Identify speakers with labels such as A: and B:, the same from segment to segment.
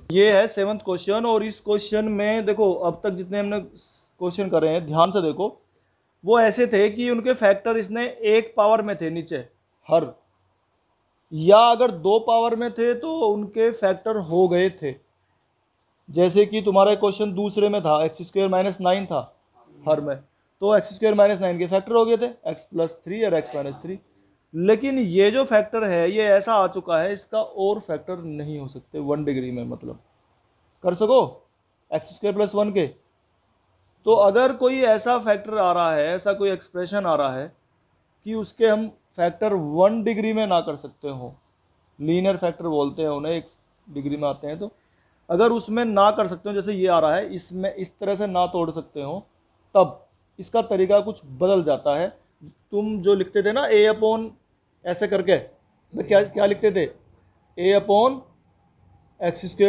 A: ये है 7th question. और इस क्वेश्चन में देखो, अब तक जितने हमने क्वेश्चन करे हैं ध्यान से देखो, वो ऐसे थे कि उनके फैक्टर इसने 1 पावर में थे नीचे हर, या अगर 2 पावर में थे तो उनके फैक्टर हो गए थे। जैसे कि तुम्हारा क्वेश्चन दूसरे में था, x² - 9 था हर में, तो x² - 9 के फैक्टर हो गए थे x+3 और x-3। लेकिन ये जो फैक्टर है ये ऐसा आ चुका है, इसका और फैक्टर नहीं हो सकते 1 डिग्री में, मतलब कर सको x² + 1 के। तो अगर कोई ऐसा फैक्टर आ रहा है, ऐसा कोई एक्सप्रेशन आ रहा है कि उसके हम फैक्टर 1 डिग्री में ना कर सकते हो, लीनियर फैक्टर बोलते हैं उन्हें, 1 डिग्री में आते हैं, तो अगर उसमें ना कर सकते हो, जैसे ये आ रहा है, इसमें इस तरह से ना तोड़ सकते हो, तब इसका तरीका कुछ बदल जाता है। तुम जो लिखते थे ना a/, ऐसे करके, तो क्या क्या लिखते थे, a/x²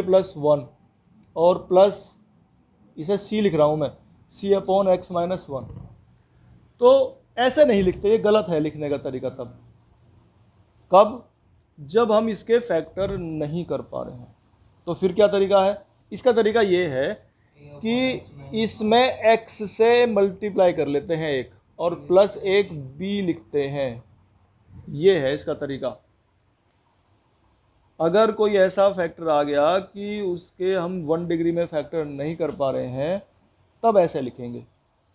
A: + 1 और प्लस, इसे c लिख रहा हूं मैं, c/x-1। तो ऐसे नहीं लिखते, ये गलत है लिखने का तरीका। तब कब, जब हम इसके फैक्टर नहीं कर पा रहे हैं। तो फिर क्या तरीका है, इसका तरीका ये है कि इसमें x से मल्टीप्लाई कर लेते हैं एक, और प्लस एक b लिखते हैं। ये है इसका तरीका। अगर कोई ऐसा फैक्टर आ गया कि उसके हम 1 डिग्री में फैक्टर नहीं कर पा रहे हैं, तब ऐसे लिखेंगे।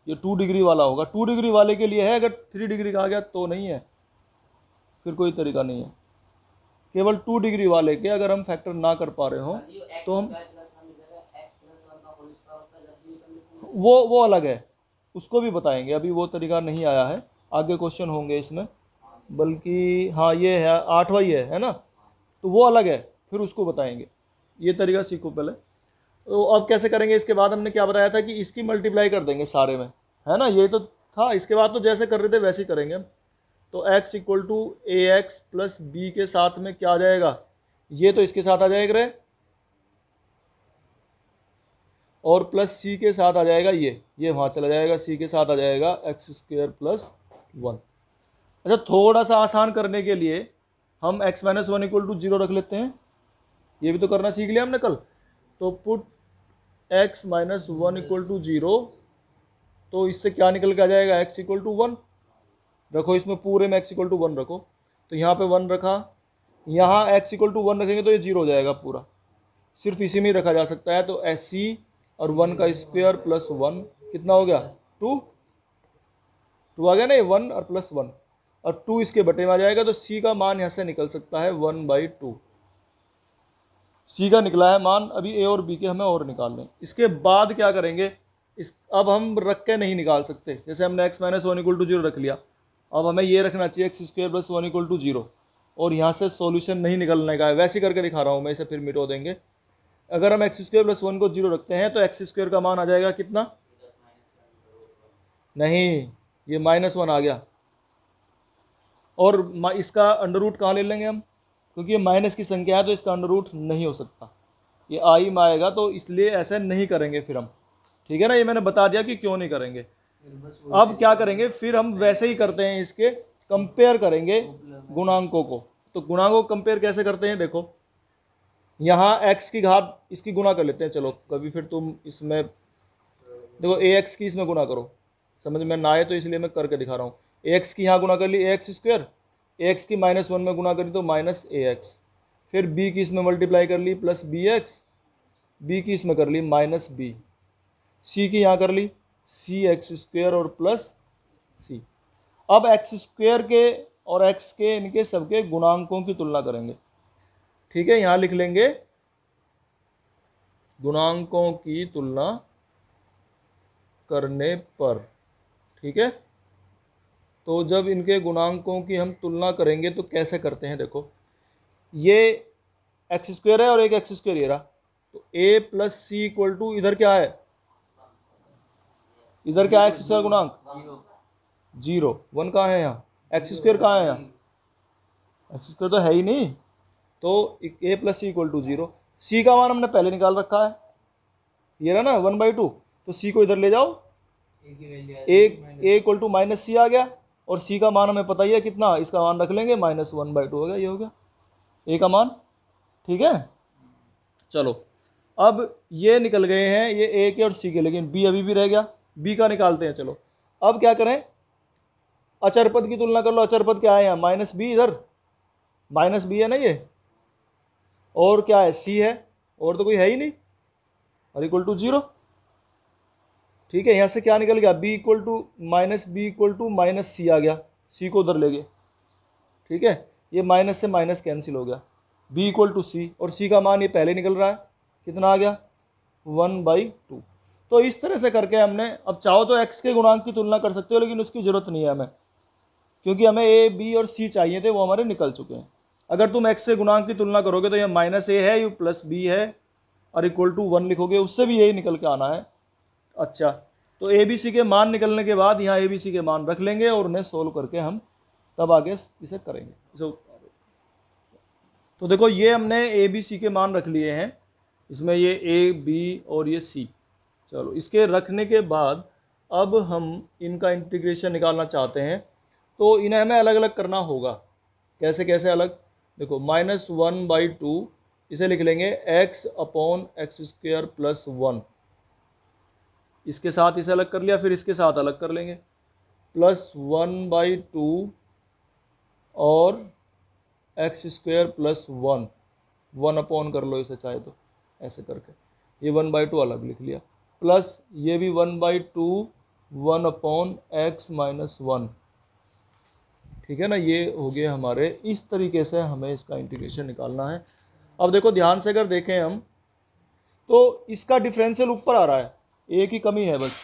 A: ये 2 डिग्री वाला होगा, 2 डिग्री वाले के लिए है, अगर 3 डिग्री का आ गया तो नहीं है, फिर कोई तरीका नहीं है। केवल 2 डिग्री वाले के अगर हम फैक्टर ना कर पा रहे हो तो हम वो अलग है, उसको भी बताएंगे, अभी वो तरीका नहीं आया है, आगे क्वेश्चन होंगे इसमें, बल्कि हाँ ये है 8वां ही है ना, तो वो अलग है, फिर उसको बताएंगे। ये तरीका सीखो पहले। तो अब कैसे करेंगे, इसके बाद हमने क्या बताया था कि इसकी मल्टीप्लाई कर देंगे सारे में, है ना, ये तो था। इसके बाद तो जैसे कर रहे थे वैसे ही करेंगे हम। तो x = ax + b के साथ में क्या आ जाएगा, ये तो इसके साथ आ जाएगा रे, और प्लस c के साथ आ जाएगा ये वहाँ चला जाएगा, c के साथ आ जाएगा x² + 1। अच्छा, थोड़ा सा आसान करने के लिए हम x-1 = 0 रख लेते हैं, ये भी तो करना सीख लिया हमने कल। तो पुट x-1 = 0, तो इससे क्या निकल के आ जाएगा, x = 1 रखो, इसमें पूरे में x = 1 रखो, तो यहाँ पे 1 रखा, यहाँ x = 1 रखेंगे तो ये 0 हो जाएगा पूरा, सिर्फ इसी में ही रखा जा सकता है। तो c और 1 का स्क्वायर प्लस 1 कितना हो गया, 2 आ गया ना, ये 1 और प्लस 1, और 2 इसके बटे में आ जाएगा। तो c का मान यहाँ से निकल सकता है 1/2, c का निकला है मान। अभी a और b के हमें और निकाल लें। इसके बाद क्या करेंगे, अब हम रख के नहीं निकाल सकते, जैसे हमने x-1 = 0 रख लिया, अब हमें ये रखना चाहिए x² + 1 = 0, और यहाँ से सॉल्यूशन नहीं निकलने का है, वैसे करके दिखा रहा हूँ मैं, इसे फिर मिटो देंगे। अगर हम x² + 1 को 0 रखते हैं तो x² का मान आ जाएगा कितना, नहीं, ये -1 आ गया, और इसका अंडर रूट कहाँ ले लेंगे हम, क्योंकि ये माइनस की संख्या है तो इसका अंडर रूट नहीं हो सकता, ये आई में आएगा, तो इसलिए ऐसे नहीं करेंगे फिर हम, ठीक है ना। ये मैंने बता दिया कि क्यों नहीं करेंगे। अब क्या करेंगे, फिर हम वैसे ही करते हैं, इसके कंपेयर करेंगे गुणांकों को। तो गुणांकों को कंपेयर कैसे करते हैं, देखो यहाँ x की घात इसकी गुणा कर लेते हैं, चलो कभी, फिर तुम इसमें देखो ax की इसमें गुणा करो, समझ में ना आए तो इसलिए मैं करके दिखा रहा हूँ। ax की यहाँ गुणा कर ली ax², ax की -1 में गुणा करी तो -ax, फिर b की इसमें मल्टीप्लाई कर ली प्लस bx, b की इसमें कर ली -b, c की यहाँ कर ली cx² और प्लस c। अब x² के और x के, इनके सबके गुणांकों की तुलना करेंगे, ठीक है। यहाँ लिख लेंगे गुणांकों की तुलना करने पर, ठीक है। तो जब इनके गुणांकों की हम तुलना करेंगे तो कैसे करते हैं, देखो ये x² है और एक x² ये रहा, तो a + c = इधर क्या है, इधर क्या है x² गुणांक 0, 1 कहाँ है यहाँ, x² कहाँ है यहाँ, x² तो है ही नहीं, तो a + c = 0। c का मान हमने पहले निकाल रखा है, ये रहा ना 1/2, तो c को इधर ले जाओ, a = -c आ गया, और c का मान हमें पता ही है कितना, इसका मान रख लेंगे -1/2 हो गया, ये हो गया a का मान, ठीक है। चलो अब ये निकल गए हैं ये ए के और सी के, लेकिन बी अभी भी रह गया, बी का निकालते हैं। चलो अब क्या करें, अचर पद की तुलना कर लो। अचर पद क्या है यहाँ, माइनस बी, इधर माइनस बी है ना ये, और क्या है, सी है, और तो कोई है ही नहीं, और इक्वल टू 0। ठीक है, यहाँ से क्या निकल गया, B equal to minus B equal to minus C आ गया, सी को उधर ले गए। ठीक है, ये माइनस से माइनस कैंसिल हो गया, बी इक्वल टू सी, और सी का मान ये पहले निकल रहा है, कितना आ गया 1/2। तो इस तरह से करके हमने, अब चाहो तो x के गुणांक की तुलना कर सकते हो, लेकिन उसकी ज़रूरत नहीं है हमें, क्योंकि हमें a b और c चाहिए थे, वो हमारे निकल चुके हैं। अगर तुम x से गुणांक की तुलना करोगे तो ये माइनस ए है, यू प्लस बी है, और इक्वल टू 1 लिखोगे, उससे भी यही निकल के आना है। अच्छा, तो ए बी सी के मान निकलने के बाद यहाँ ए बी सी के मान रख लेंगे और उन्हें सोल्व करके हम तब आगे इसे करेंगे। तो देखो ये हमने ए बी सी के मान रख लिए हैं, इसमें ये ए बी और ये सी। चलो इसके रखने के बाद अब हम इनका इंटीग्रेशन निकालना चाहते हैं, तो इन्हें हमें अलग अलग करना होगा। कैसे कैसे अलग, देखो -1/2 इसे लिख लेंगे x/x² + 1, इसके साथ इसे अलग कर लिया, फिर इसके साथ अलग कर लेंगे, प्लस 1/2 और x² + 1, 1 कर लो इसे चाहे तो, ऐसे करके ये 1/2 अलग लिख लिया, प्लस ये भी 1/2 1/x - 1। ठीक है ना, ये हो गए हमारे। इस तरीके से हमें इसका इंटीग्रेशन निकालना है। अब देखो ध्यान से अगर देखें हम, तो इसका डिफरेंशियल ऊपर आ रहा है, एक ही कमी है बस,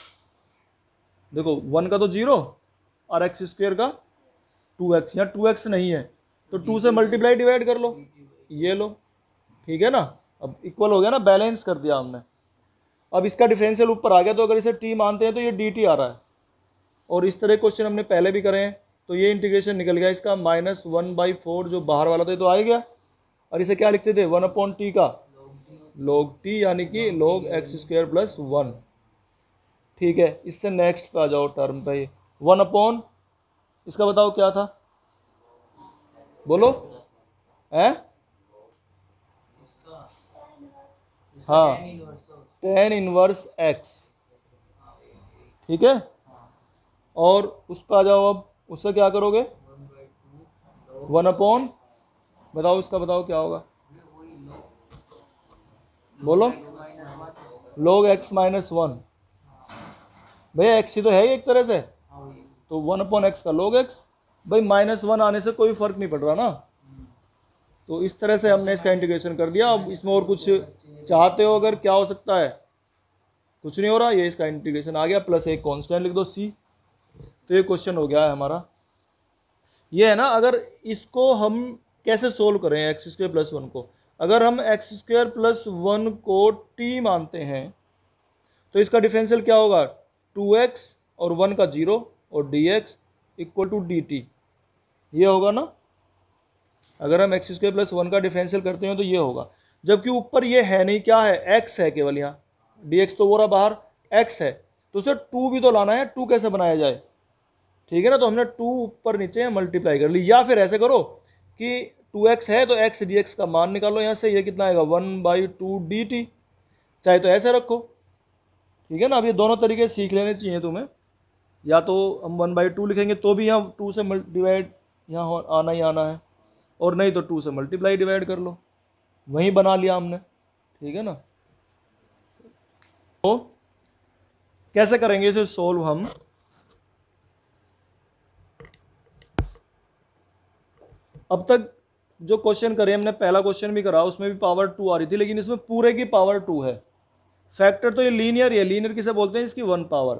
A: देखो 1 का तो 0 और x² का 2x, यहाँ 2x नहीं है तो 2 से मल्टीप्लाई डिवाइड कर लो, ये लो। ठीक है ना, अब इक्वल हो गया ना, बैलेंस कर दिया हमने। अब इसका डिफरेंशियल ऊपर आ गया, तो अगर इसे t मानते हैं तो ये dt आ रहा है, और इस तरह क्वेश्चन हमने पहले भी करे हैं। तो ये इंटीग्रेशन निकल गया इसका -1/4, जो बाहर वाला था तो आ गया, और इसे क्या लिखते थे 1/t का log t, यानी कि log x² + 1। ठीक है, इससे नेक्स्ट पे आ जाओ टर्म पे, ये 1/, इसका बताओ क्या था, बोलो है, हाँ tan इनवर्स x। ठीक है, और उस पर आ जाओ, अब उससे क्या करोगे 1/, बताओ इसका, बताओ क्या होगा, बोलो log x - 1। भैया x ही तो है एक तरह से, तो 1/x का log x, भाई -1 आने से कोई फर्क नहीं पड़ रहा ना। तो इस तरह से हमने इसका इंटीग्रेशन कर दिया। अब इसमें और कुछ चाहते हो अगर, क्या हो सकता है, कुछ नहीं हो रहा, ये इसका इंटीग्रेशन आ गया, प्लस एक कांस्टेंट लिख दो c। तो ये क्वेश्चन हो गया है हमारा। ये है ना, अगर इसको हम कैसे सोल्व करें x² + 1 को, अगर हम x² + 1 को t मानते हैं तो इसका डिफरेंशियल क्या होगा, 2x और 1 का 0 और dx = dt, ये होगा ना। अगर हम x² + 1 का डिफरेंशियल करते हैं तो ये होगा, जबकि ऊपर ये है नहीं, क्या है, x है केवल, यहाँ dx तो वो रहा बाहर, x है, तो उसे 2 भी तो लाना है, 2 कैसे बनाया जाए। ठीक है ना, तो हमने 2 ऊपर नीचे मल्टीप्लाई कर ली, या फिर ऐसे करो कि 2x है तो x dx का मान निकालो यहाँ से, ये कितना आएगा 1/2 dt, चाहे तो ऐसे रखो। ठीक है ना, अब ये दोनों तरीके सीख लेने चाहिए तुम्हें, या तो हम 1/2 लिखेंगे तो भी यहाँ 2 से डिवाइड यहाँ आना ही आना है, और नहीं तो 2 से मल्टीप्लाई डिवाइड कर लो, वहीं बना लिया हमने। ठीक है ना, तो कैसे करेंगे इसे सोल्व हम, अब तक जो क्वेश्चन करे हमने, पहला क्वेश्चन भी करा, उसमें भी पावर 2 आ रही थी, लेकिन इसमें पूरे की पावर 2 है। फैक्टर तो ये लीनियर है, लीनियर किसे बोलते हैं, इसकी 1 पावर,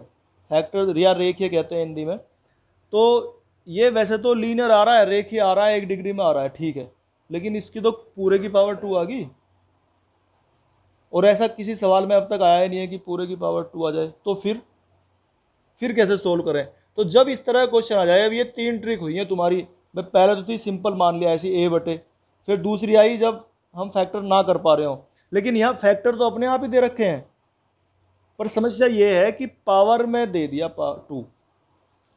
A: फैक्टर या रेखीय कहते हैं हिंदी में। तो ये वैसे तो लीनियर आ रहा है, रेखीय आ रहा है, 1 डिग्री में आ रहा है, ठीक है, लेकिन इसकी तो पूरे की पावर 2 आ गई, और ऐसा किसी सवाल में अब तक आया ही नहीं है कि पूरे की पावर 2 आ जाए। तो फिर कैसे सोल्व करें, तो जब इस तरह क्वेश्चन आ जाए, अब ये 3 ट्रिक हुई हैं तुम्हारी। मैं पहले तो थी सिंपल मान लिया ऐसी a/, फिर दूसरी आई जब हम फैक्टर ना कर पा रहे हो, लेकिन यहाँ फैक्टर तो अपने आप ही दे रखे हैं, पर समस्या ये है कि पावर में दे दिया 2,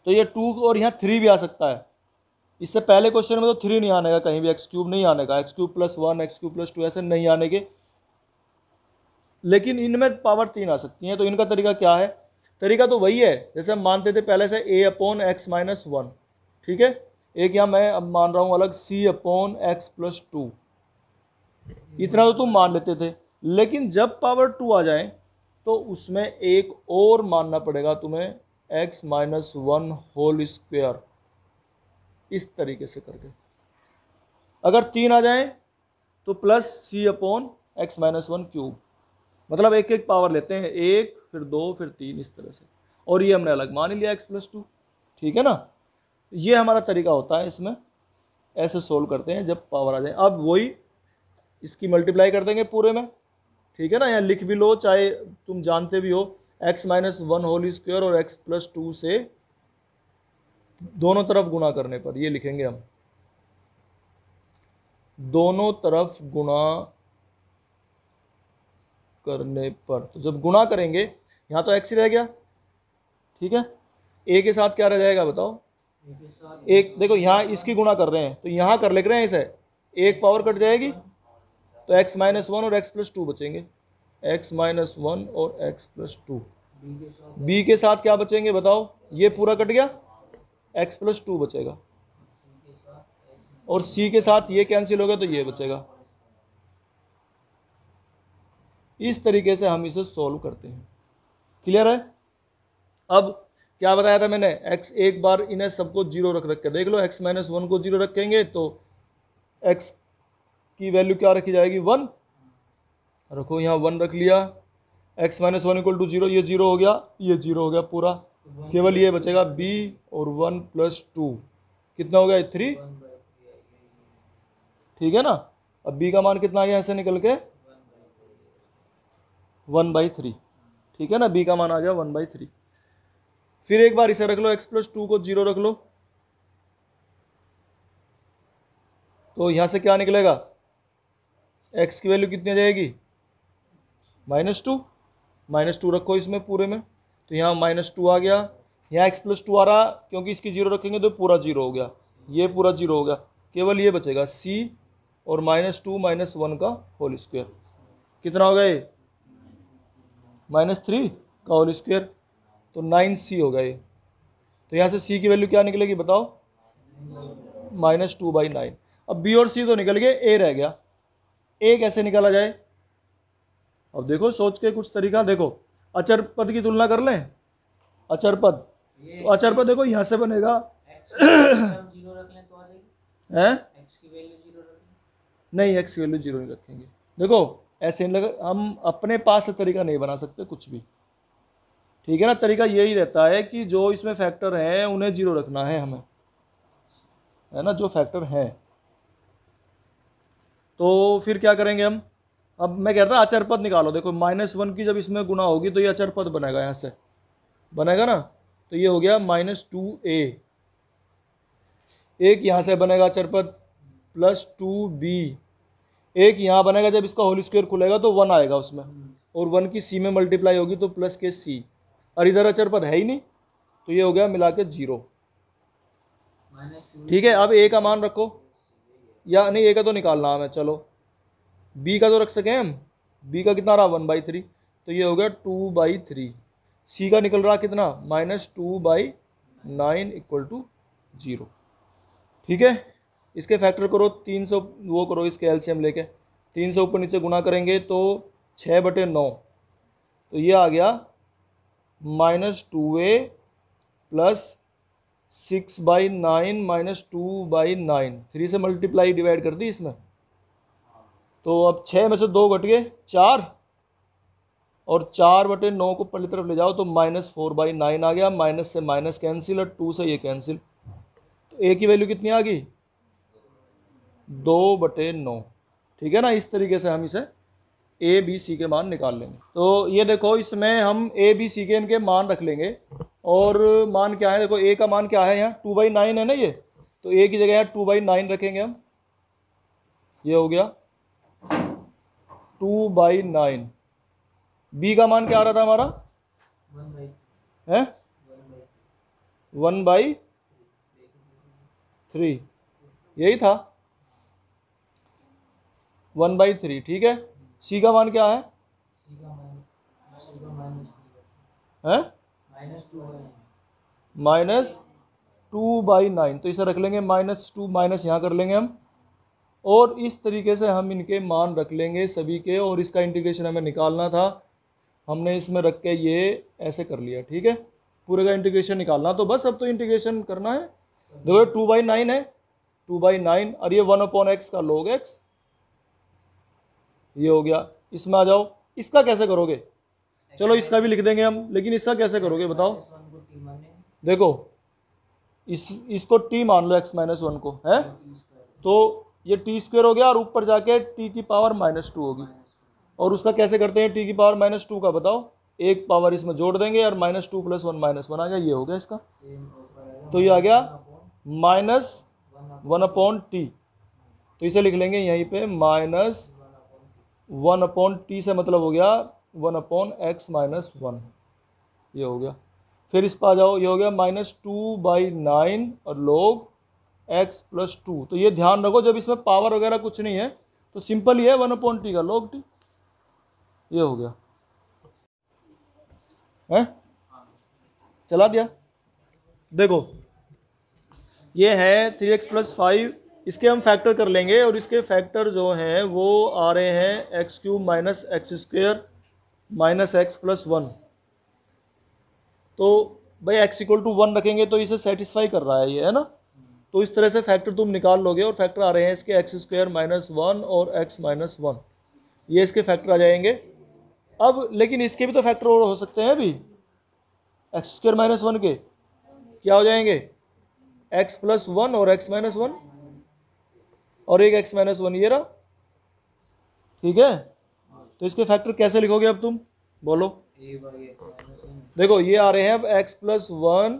A: तो ये 2 और यहाँ 3 भी आ सकता है। इससे पहले क्वेश्चन में तो 3 नहीं आने का, कहीं भी x³ नहीं आने का, x³ + 1 x³ + 2 ऐसे नहीं आने के, लेकिन इनमें पावर 3 आ सकती है। तो इनका तरीका क्या है? तरीका तो वही है जैसे हम मानते थे पहले से a upon x minus one, ठीक है। एक यहाँ मैं अब मान रहा हूँ अलग c upon x plus to, इतना तो तुम मान लेते थे, लेकिन जब पावर 2 आ जाए तो उसमें एक और मानना पड़ेगा तुम्हें, x minus one whole square, इस तरीके से करके। अगर 3 आ जाए तो plus c upon x minus one cube, मतलब एक एक पावर लेते हैं, एक फिर दो फिर तीन, इस तरह से। और ये हमने अलग मान ही लिया एक्स प्लस टू, ठीक है ना। ये हमारा तरीका होता है, इसमें ऐसे सोल्व करते हैं जब पावर आ जाए। अब वही इसकी मल्टीप्लाई कर देंगे पूरे में, ठीक है ना। यहाँ लिख भी लो चाहे तुम जानते भी हो, x minus one whole square और एक्स प्लस टू से दोनों तरफ गुणा करने पर ये लिखेंगे हम, दोनों तरफ गुणा करने पर। तो जब गुणा करेंगे यहाँ तो एक्स ही रह गया, ठीक है। ए के साथ क्या रह जाएगा बताओ? एक, देखो यहाँ इसकी गुणा कर रहे हैं तो यहाँ कर लिख रहे हैं इसे, एक पावर कट जाएगी तो एक्स माइनस वन और एक्स प्लस टू बचेंगे, एक्स माइनस वन और एक्स प्लस टू। बी के साथ क्या बचेंगे बताओ? ये पूरा कट गया, एक्स प्लस टू बचेगा, और सी के साथ ये कैंसिल हो गया तो ये बचेगा। इस तरीके से हम इसे सॉल्व करते हैं। क्लियर है? अब क्या बताया था मैंने, x एक बार इन्हें सबको जीरो रख के देख लो, x माइनस वन को जीरो रखेंगे तो x की वैल्यू क्या रखी जाएगी? वन। रखो यहाँ वन रख लिया, x minus one equal to zero, ये जीरो हो गया, ये जीरो हो गया पूरा, केवल ये बचेगा b और वन प्लस टू, कितना हो गया? थ्री, ठीक है ना। अब b का मान कितना आ गया ऐसे निकल के? वन बाई थ्री, ठीक है ना। b का मान आ गया वन बाई थ्री। फिर एक बार इसे रख लो, x प्लस टू को जीरो रख लो, तो यहां से क्या निकलेगा? x की वैल्यू कितनी आ जाएगी? Minus two. माइनस टू रखो इसमें पूरे में, तो यहाँ माइनस टू आ गया। यहाँ x प्लस टू आ रहा क्योंकि इसकी जीरो रखेंगे तो पूरा जीरो हो गया, ये पूरा जीरो हो गया, केवल ये बचेगा c और माइनस टू माइनस वन का होल स्क्वायर, कितना हो गया ये? माइनस थ्री का होल स्क्वायर, तो 9c हो गया ये। तो यहाँ से c की वैल्यू क्या निकलेगी बताओ? Minus two by nine. अब b और c तो निकल गए, a रह गया। a कैसे निकाला जाए? अब देखो सोच के कुछ तरीका, देखो अचर पद की तुलना कर लें। अचर पद, तो अचर पद देखो यहाँ से बनेगा है, नहीं x की वैल्यू जीरो नहीं रखेंगे। देखो ऐसे नहीं लगा, हम अपने पास से तरीका नहीं बना सकते कुछ भी, ठीक है ना। तरीका यही रहता है कि जो इसमें फैक्टर हैं उन्हें जीरो रखना है हमें, है ना, जो फैक्टर हैं। तो फिर क्या करेंगे हम? अब मैं कहता अचर पद निकालो। देखो माइनस वन की जब इसमें गुणा होगी तो ये अचर पद बनेगा, यहाँ से बनेगा ना, तो ये हो गया माइनस टू ए। एक यहाँ से बनेगा अचर पद प्लस टू बी, एक यहाँ बनेगा जब इसका होल स्क्वायर खुलेगा तो वन आएगा उसमें, और वन की सी में मल्टीप्लाई होगी तो प्लस के सी, और इधर अचर पद है ही नहीं तो ये हो गया मिला के जीरो, ठीक है। अब ए का मान रखो, या नहीं ए का तो निकालना हमें, चलो बी का तो रख सकें हम। बी का कितना रहा? वन बाई थ्री, तो ये हो गया टू बाई थ्री। सी का निकल रहा कितना? Minus two by nine equal to zero, ठीक है। इसके फैक्टर करो, 300 वो करो, इसके एलसीएम लेके 300 ऊपर नीचे गुणा करेंगे तो 6/9, तो ये आ गया माइनस टू ए प्लस 6/9 माइनस 2/9, 3 से मल्टीप्लाई डिवाइड कर दी इसमें, तो अब 6 में से 2 घट गए 4, और 4/9 को पहली तरफ ले जाओ तो माइनस 4/9 आ गया। माइनस से माइनस कैंसिल और 2 से ये कैंसिल, तो ए की वैल्यू कितनी आ गई? 2/9, ठीक है ना। इस तरीके से हम इसे ए बी सी के मान निकाल लेंगे। तो ये देखो इसमें हम ए बी सी के इनके मान रख लेंगे, और मान क्या है? देखो ए का मान क्या है यहाँ? 2/9 है ना ये, तो ए की जगह यहाँ 2/9 रखेंगे हम, ये हो गया 2/9। बी का मान क्या आ रहा था हमारा? है 1/3, यही था 1/3, ठीक है। सी का मान क्या है? है -2/9, तो इसे रख लेंगे -2, माइनस यहाँ कर लेंगे हम, और इस तरीके से हम इनके मान रख लेंगे सभी के, और इसका इंटीग्रेशन हमें निकालना था, हमने इसमें रख के ये ऐसे कर लिया। ठीक है, पूरे का इंटीग्रेशन निकालना, तो बस अब तो इंटीग्रेशन करना है। देखो 2/9 है, 2/9, और ये 1/x का log x, ये हो गया। इसमें आ जाओ, इसका कैसे करोगे? चलो इसका भी लिख देंगे हम, लेकिन इसका कैसे करोगे बताओ? देखो इसको t मान लो, x-1 को है, तो ये t² हो गया, और ऊपर जाके t की पावर -2 होगी। और उसका कैसे करते हैं t की पावर -2 का बताओ? एक पावर इसमें जोड़ देंगे, और -2 + 1 -1 आ गया, ये हो गया इसका। तो ये आ गया -1/t, तो इसे लिख लेंगे यहीं पे -1/t, से मतलब हो गया 1/x-1, ये हो गया। फिर इस पर आ जाओ, ये हो गया -2/9 और log x + 2, तो ये ध्यान रखो जब इसमें पावर वगैरह कुछ नहीं है तो सिंपल ही है 1/t का log t, ये हो गया है। चला दिया। देखो ये है 3x + 5, इसके हम फैक्टर कर लेंगे, और इसके फैक्टर जो हैं वो आ रहे हैं x³ - x² - x + 1। तो भाई x = 1 रखेंगे तो इसे सेटिस्फाई कर रहा है ये, है ना। तो इस तरह से फैक्टर तुम निकाल लोगे, और फैक्टर आ रहे हैं इसके x² - 1 और x - 1, ये इसके फैक्टर आ जाएंगे। अब लेकिन इसके भी तो फैक्टर और हो सकते हैं अभी, x² - 1 के क्या हो जाएंगे? x + 1 और x - 1, और एक x - 1 ये रहा। ठीक है, तो इसके फैक्टर कैसे लिखोगे अब तुम बोलो? देखो ये आ रहे हैं अब x + 1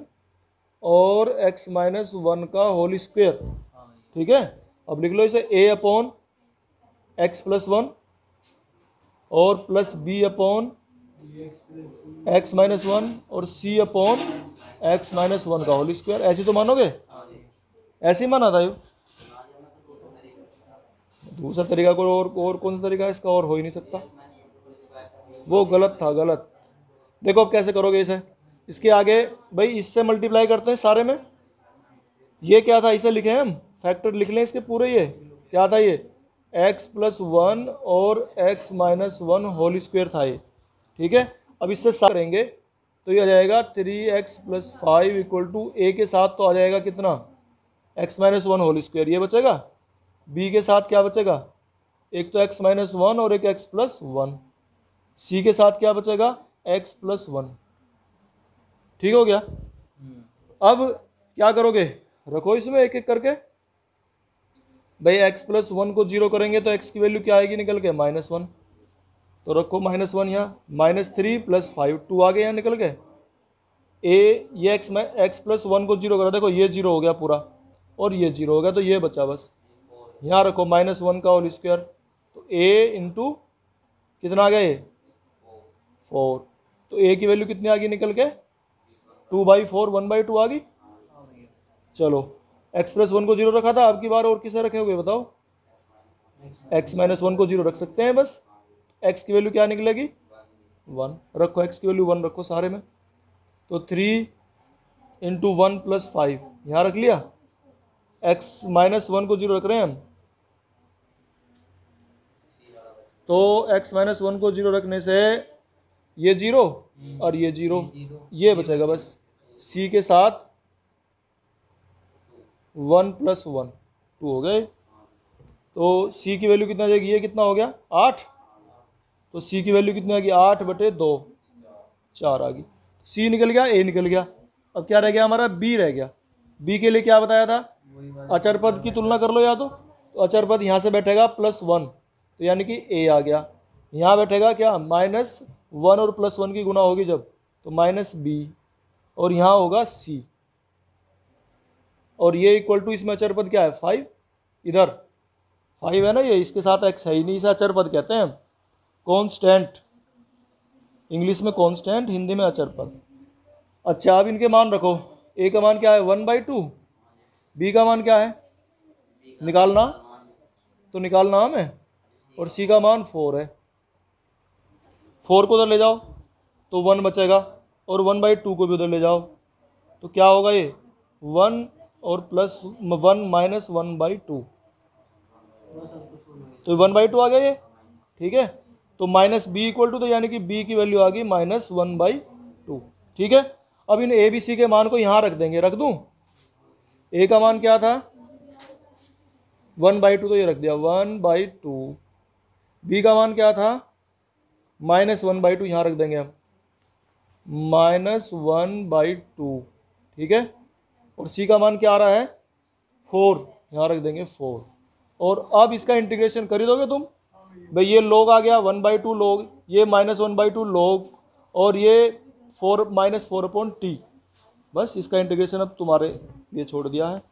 A: और x - 1 का होल स्क्वायर। ठीक है, अब लिख लो इसे a/x + 1 और प्लस b/x - 1 और c/x - 1 का होल स्क्वायर। ऐसे तो मानोगे? ऐसे ही माना था ये। दूसरा तरीका कोई और कौन सा तरीका है इसका? और हो ही नहीं सकता, वो गलत था, गलत। देखो अब कैसे करोगे इसे? इसके आगे भाई इससे मल्टीप्लाई करते हैं सारे में। ये क्या था, इसे लिखे हम, फैक्टर लिख लें इसके पूरे। ये क्या था? ये x + 1 और x - 1 होल स्क्वायर था ये। ठीक है, अब इससे साथ करेंगे तो ये आ जाएगा 3x + 5 = a के साथ तो आ जाएगा कितना? x - 1 होल स्क्वायर, ये बचेगा। b के साथ क्या बचेगा? एक तो x - 1 और एक x + 1। c के साथ क्या बचेगा? x + 1। ठीक हो गया। अब क्या करोगे? रखो इसमें एक एक करके। भाई x + 1 को 0 करेंगे तो x की वैल्यू क्या आएगी निकल के? -1, तो रखो -1 यहाँ। -3 + 5 2 आ गए यहाँ निकल के। ये x + 1 को 0 करा, देखो ये 0 हो गया पूरा, और ये 0 हो गया, तो ये बचा बस। यहाँ रखो -1 का होल स्क्वायर, तो a इंटू कितना आ गया? ये 4, तो a की वैल्यू कितनी आ गई निकल के? 2/4, 1/2 आ गई। चलो x + 1 को 0 रखा था, अब की बार और किसे रखे हुए बताओ? x - 1 को 0 रख सकते हैं बस। x की वैल्यू क्या निकलेगी? 1 रखो, x की वैल्यू 1 रखो सारे में। तो 3 × 1 + 5 यहाँ रख लिया। x - 1 को 0 रख रहे हैं हम, तो x - 1 को 0 रखने से ये 0 और ये 0, ये बचेगा बस। c के साथ 1 + 1 2 हो गए, तो c की वैल्यू कितना आ जाएगी? ये कितना हो गया? 8, तो c की वैल्यू कितनी आ गई? 8/2, 4 आ गई। c निकल गया, a निकल गया। अब क्या रह गया हमारा? b रह गया। b के लिए क्या बताया था? अचर पद की तुलना कर लो या तो अचर पद यहाँ से बैठेगा +1, तो यानी कि a आ गया। यहाँ बैठेगा क्या? -1 और +1 की गुना होगी जब, तो -b, और यहाँ होगा c, और ये इक्वल टू इसमें अचर पद क्या है? 5, इधर 5 है ना, ये इसके साथ x है ही नहीं, इसे अचर पद कहते हैं कांस्टेंट। इंग्लिश में कांस्टेंट, हिंदी में अचर पद। अच्छा अब इनके मान रखो। a का मान क्या है? 1/2। b का मान क्या है निकालना? तो निकालना हमें, और c का मान 4 है। 4 को उधर ले जाओ तो 1 बचेगा, और 1/2 को भी उधर ले जाओ तो क्या होगा, ये 1 और प्लस 1 माइनस 1/2, तो 1/2 आ गया ये। ठीक है, तो माइनस बी इक्वल टू, तो यानी कि बी की वैल्यू आ गई -1/2। ठीक है, अब इन ए बी सी के मान को यहाँ रख देंगे, रख दूँ। ए का मान क्या था 1/2, तो ये रख दिया 1/2। बी का मान क्या था -1/2, यहाँ रख देंगे हम -1/2। ठीक है, और सी का मान क्या आ रहा है 4, यहाँ रख देंगे 4। और अब इसका इंटीग्रेशन कर ही दोगे तुम भाई, ये log आ गया 1/2 log, ये -1/2 log, और ये 4 -4/t। बस इसका इंटीग्रेशन अब तुम्हारे लिए छोड़ दिया है।